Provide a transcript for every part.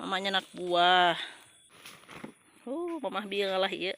Mamanya anak buah. Mamah bieu ngalah ieu.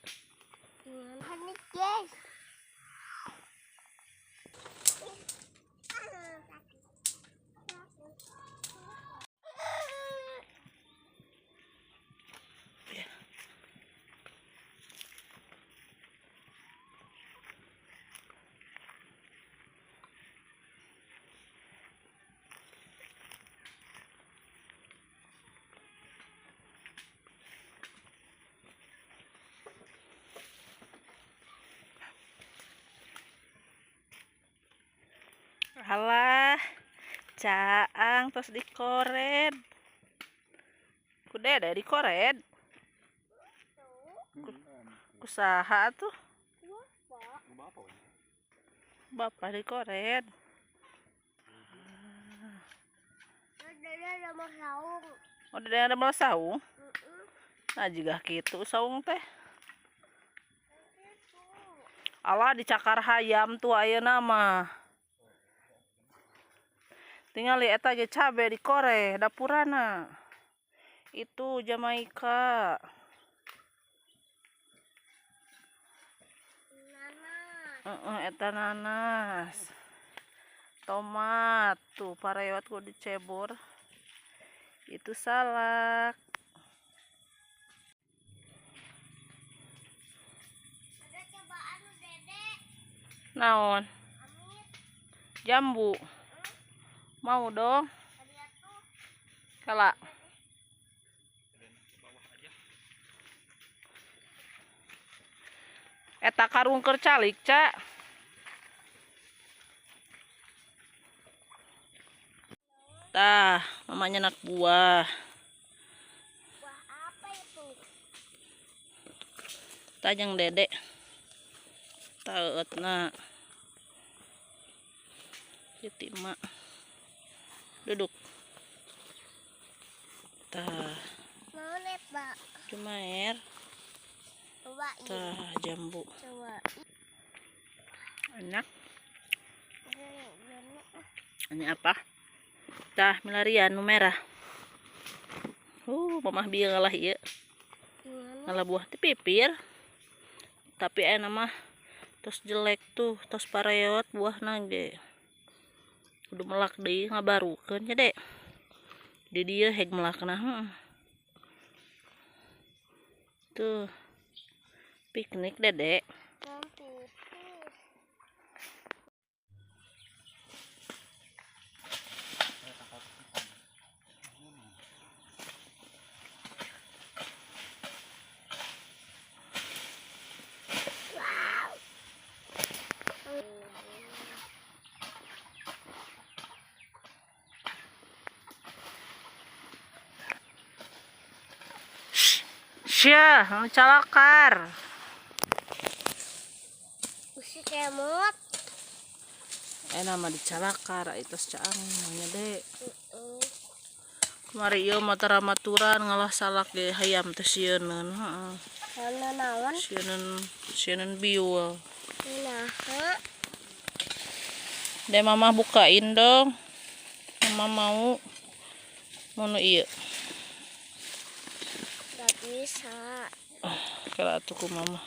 Alah, caang tos dikored. Kude deh dikored. Kusaha tuh. Bapak dikored. Oh, ada mau saung. Nah, juga gitu saung teh. Alah dicakar hayam tuh ayeuna mah. Tinggal lihat aja cabe dikore dapurana. Itu Jamaika. Eta nanas. Tomat tuh parewat ku dicebur. Itu salak. Ada cobaan Dede. Naon? Jambu. Mau dong? Kala. Eta karung keur calik, Ca. Tah, mamanya anak buah. Buah apa itu? Tajang Dede. Taeutna. Jadi mak. Duduk. Tah. Mau lihat, Mbak? Cuma air. Coba Tah, jambu. Coba. Enak. Ini apa? Tah, milarian nu merah. Mamah bieu ngalah ieu. Ngalah buah teh pipir. Tapi aya mah tos jelek tuh, tos pareot buahna ge. Kudu melak deui ngabarukeun nya, Dek. Di dieu heg melakna. Tuh. Piknik, Dedek. Syah, calakar. Usi kemot. Nama dicalakar itu caang namanya, Dek. Kemari ieu maturan ngalah salak ge hayam teh sieun. Heeh. Naon? Sieun biul. Nah, Dek mamah bukain dong. Mama mau nu ieu. gak bisa. Kala atuh ku mama.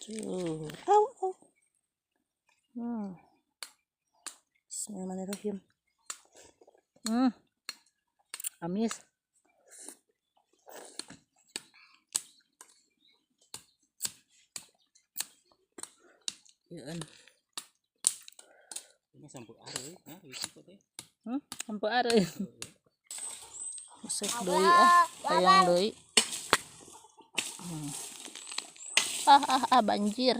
Tuh. Au. Bismillahirrahmanirrahim. Amis. Yeun. Ini sampai areuy, nah itu teh. Sampai areuy. Usek deui hayang deui. Banjir.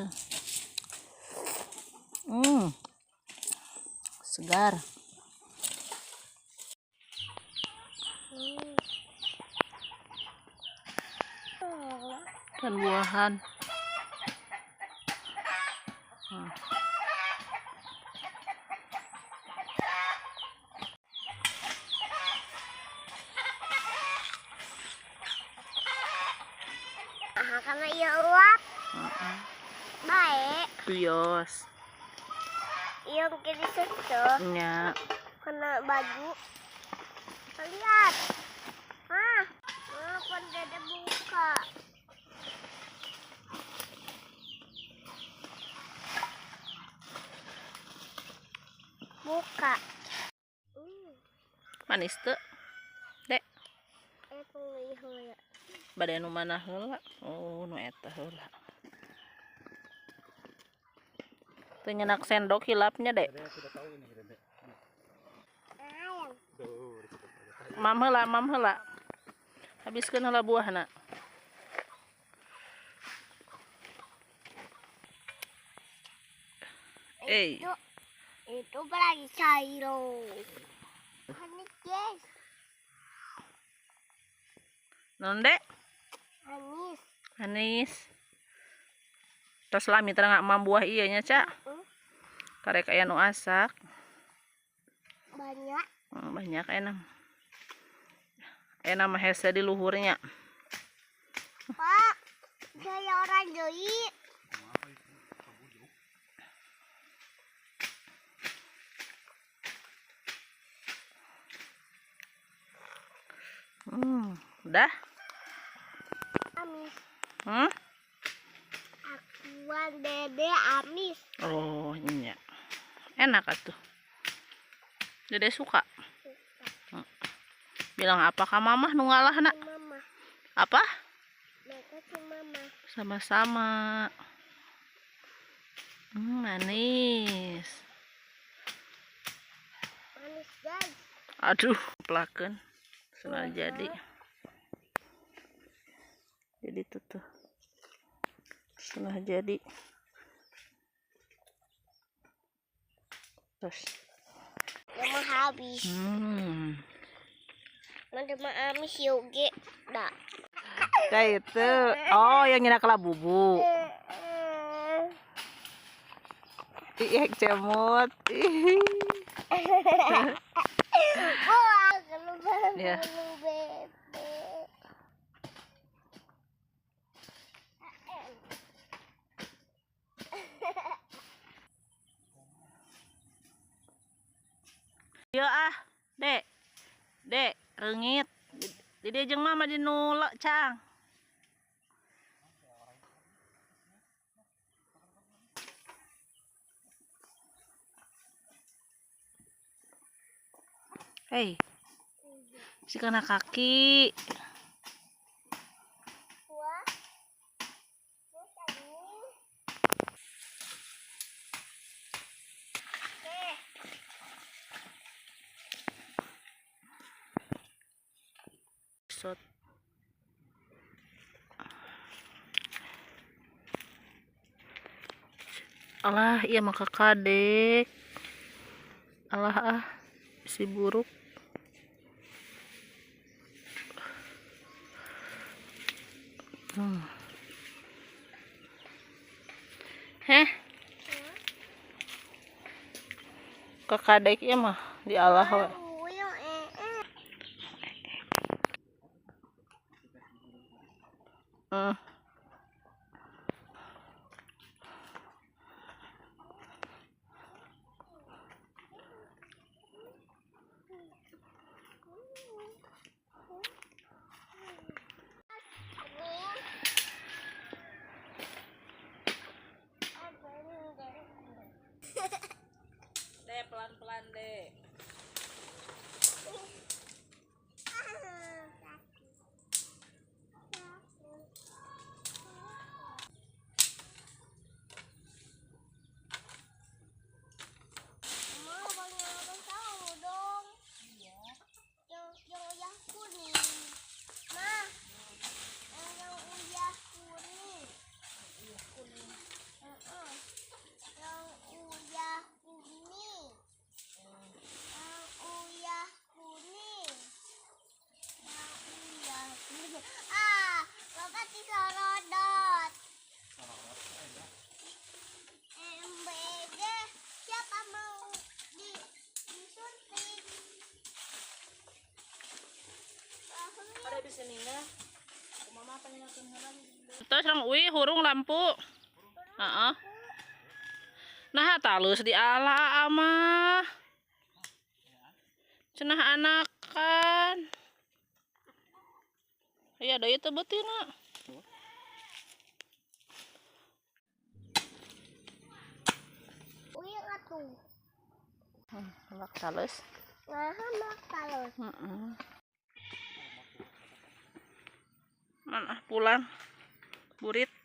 Segar. Dan buahan. Karena iya uap. Baik. Bios. yang kiri situ Nya. kena baju. Lihat. Kan dada buka. Buka. Manis tuh. Dek. Tuluy heula. Bade nu mana heula? Oh, nu eta heula. Teu nyenak sendok hilapnya, Dek. Saya sudah tahu ini, Dek. Ayam. Tuh, Mam heula. Habiskeun heula buahna. Itu lagi sayur. Manis, guys. Naon, Dek? Manis. Manis. Tos lami terang mam buah ieu nya, Ca. Karek aya nu asak. Banyak. Banyak enam. Mah hese di luhurnya. Pak, saya orang deui. Udah? Amis. Akuan dede amis. Oh, iya. Enak atuh. Dede suka. Bilang apa ka mamah nu ngalahna? Mama. Apa? Mereka ke mama. Sama-sama. Manis. Manis, guys. Aduh, plakeun. Senang jadi. Jadi tuh. Senang jadi. Terus. Yang mau habis. Nanti mah amis yoge. Dah. Kayak itu. Oh, yang nyina kelabubu. Ih, cemut. Wah, kalau Ya. bebek. Yo Dek. Dek, reungit. Di dia jeung mama di nulak, Cang. Hei. Si kena kaki. Wah. Sot. Alah, iya maka kadek. Alah si buruk. Heh. Kakadek iya mah di Allah we. Dek, pelan-pelan, Dek. Terus orang hurung lampu. Nah, talus di ala mah. Cenah anakan. Iya, da itu betina. Uyang atuh. Lak talus. Nah, mak talus. Mana pulang. Burit.